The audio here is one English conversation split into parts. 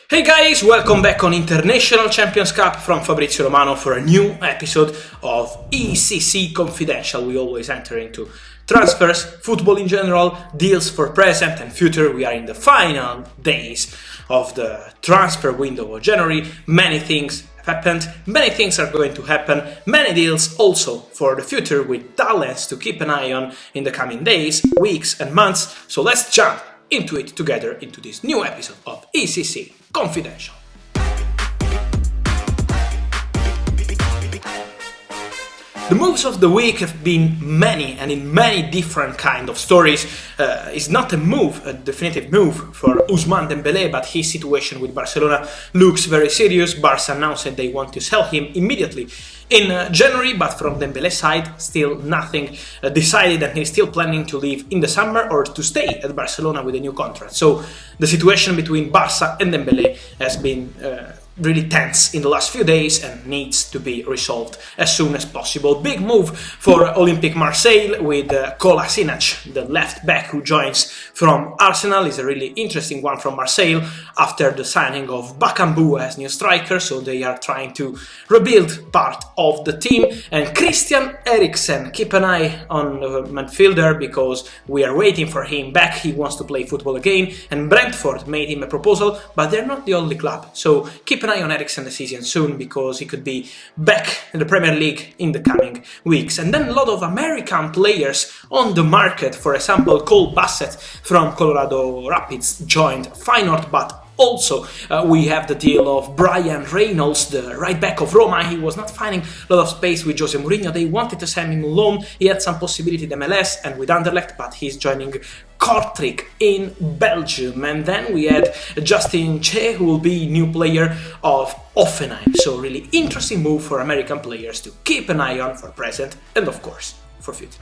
Hey guys, welcome back on International Champions Cup from Fabrizio Romano for a new episode of ICC Confidential. We always enter into transfers, football in general, deals for present and future. We are in the final days of the transfer window of January. Many things have happened, many things are going to happen, many deals also for the future with talents to keep an eye on in the coming days, weeks and months. So let's jump into it together into this new episode of ICC Confidential. The moves of the week have been many and in many different kind of stories. It's not a definitive move for Ousmane Dembélé, but his situation with Barcelona looks very serious. Barca announced that they want to sell him immediately in January, but from Dembélé's side, still nothing decided, and he's still planning to leave in the summer or to stay at Barcelona with a new contract. So the situation between Barca and Dembélé has been really tense in the last few days and needs to be resolved as soon as possible. Big move for Olympique Marseille with Kolasinac, the left back who joins from Arsenal. Is a really interesting one from Marseille after the signing of Bakambu as new striker, so they are trying to rebuild part of the team. And Christian Eriksen, keep an eye on the midfielder because we are waiting for him back. He wants to play football again, and Brentford made him a proposal, but they're not the only club, so keep an eye on Eriksen this season soon because he could be back in the Premier League in the coming weeks. And then a lot of American players on the market. For example, Cole Bassett from Colorado Rapids joined Feyenoord, but also, we have the deal of Brian Reynolds, the right back of Roma. He was not finding a lot of space with Jose Mourinho. They wanted to send him on loan. He had some possibility in MLS and with Anderlecht, but he's joining Kortrijk in Belgium. And then we had Justin Che, who will be new player of Offenheim. So really interesting move for American players to keep an eye on for present and of course for future.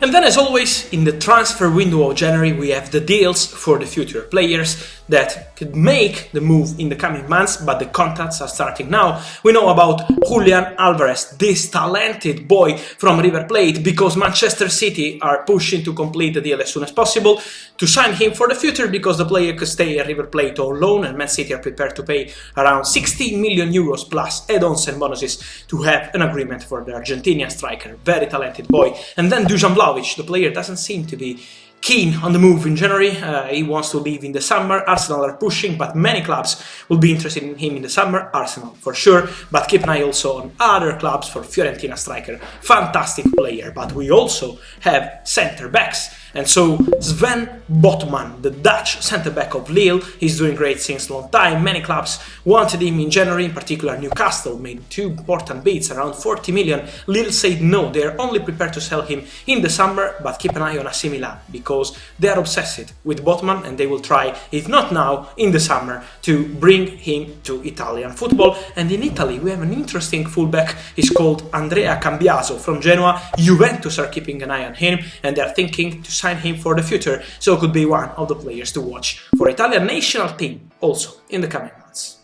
And then, as always, in the transfer window of January, we have the deals for the future players that could make the move in the coming months, but the contacts are starting now. We know about Julian Alvarez, this talented boy from River Plate, because Manchester City are pushing to complete the deal as soon as possible to sign him for the future, because the player could stay at River Plate on loan, and Man City are prepared to pay around 16 million euros plus add-ons and bonuses to have an agreement for the Argentinian striker. Very talented boy. And then Dusan Vlahovic, the player doesn't seem to be keen on the move in January. He wants to leave in the summer. Arsenal are pushing, but many clubs will be interested in him in the summer. Arsenal for sure, but keep an eye also on other clubs for Fiorentina striker. Fantastic player, but we also have centre backs. And so Sven Botman, the Dutch centre-back of Lille, he's doing great since a long time. Many clubs wanted him in January, in particular Newcastle made two important bids, around 40 million. Lille said no, they're only prepared to sell him in the summer, but keep an eye on AC Milan, because they are obsessed with Botman and they will try, if not now, in the summer, to bring him to Italian football. And in Italy, we have an interesting fullback, he's called Andrea Cambiaso from Genoa. Juventus are keeping an eye on him and they're thinking to sign him for the future, so could be one of the players to watch for Italian national team also in the coming months.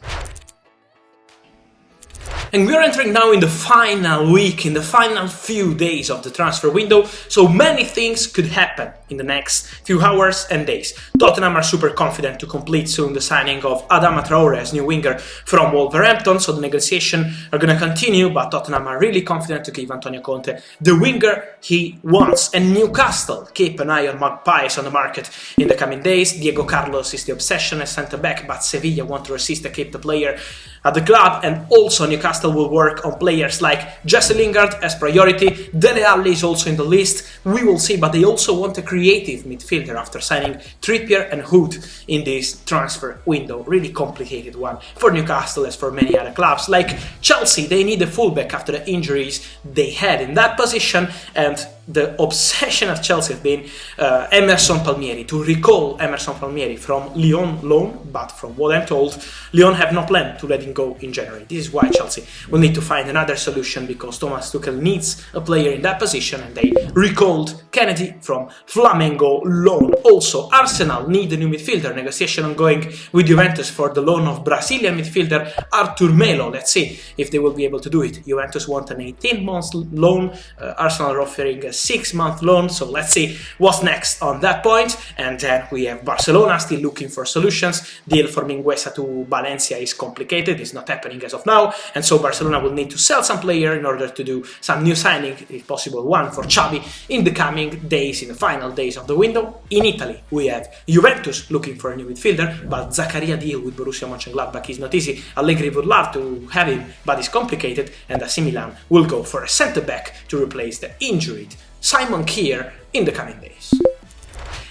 And we are entering now in the final week, in the final few days of the transfer window, so many things could happen in the next few hours and days. Tottenham are super confident to complete soon the signing of Adama Traore as new winger from Wolverhampton, so the negotiations are going to continue, but Tottenham are really confident to give Antonio Conte the winger he wants. And Newcastle keep an eye on Magpies on the market in the coming days. Diego Carlos is the obsession as centre-back, but Sevilla want to resist to keep the player at the club, and also Newcastle will work on players like Jesse Lingard as priority. Dele Alli is also in the list, we will see, but they also want a creative midfielder after signing Trippier and Hood in this transfer window. Really complicated one for Newcastle as for many other clubs. Like Chelsea, they need a fullback after the injuries they had in that position, and the obsession of Chelsea has been Emerson Palmieri, to recall Emerson Palmieri from Lyon loan, but from what I'm told, Lyon have no plan to let him go in January. This is why Chelsea will need to find another solution, because Thomas Tuchel needs a player in that position, and they recalled Kennedy from Flamengo loan. Also, Arsenal need a new midfielder, negotiation ongoing with Juventus for the loan of Brazilian midfielder Arthur Melo. Let's see if they will be able to do it. Juventus want an 18-month loan, Arsenal are offering a 6-month loan, so let's see what's next on that point. And then we have Barcelona still looking for solutions. Deal for Mingueza to Valencia is complicated, it's not happening as of now, and so Barcelona will need to sell some player in order to do some new signing, if possible one for Xavi, in the coming days, in the final days of the window. In Italy, we have Juventus looking for a new midfielder, but Zakaria deal with Borussia Mönchengladbach is not easy. Allegri would love to have him, but it's complicated, and AC Milan will go for a centre-back to replace the injured Simon Kjær in the coming days.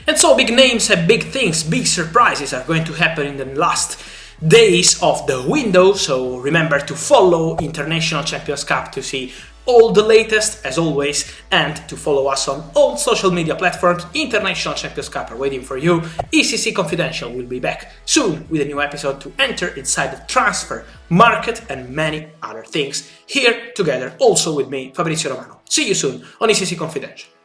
And so big names and big things, big surprises are going to happen in the last days of the window, so remember to follow International Champions Cup to see all the latest, as always, and to follow us on all social media platforms. International Champions Cup are waiting for you. ICC Confidential will be back soon with a new episode to enter inside the transfer market and many other things, here together also with me, Fabrizio Romano. See you soon on ICC Confidential.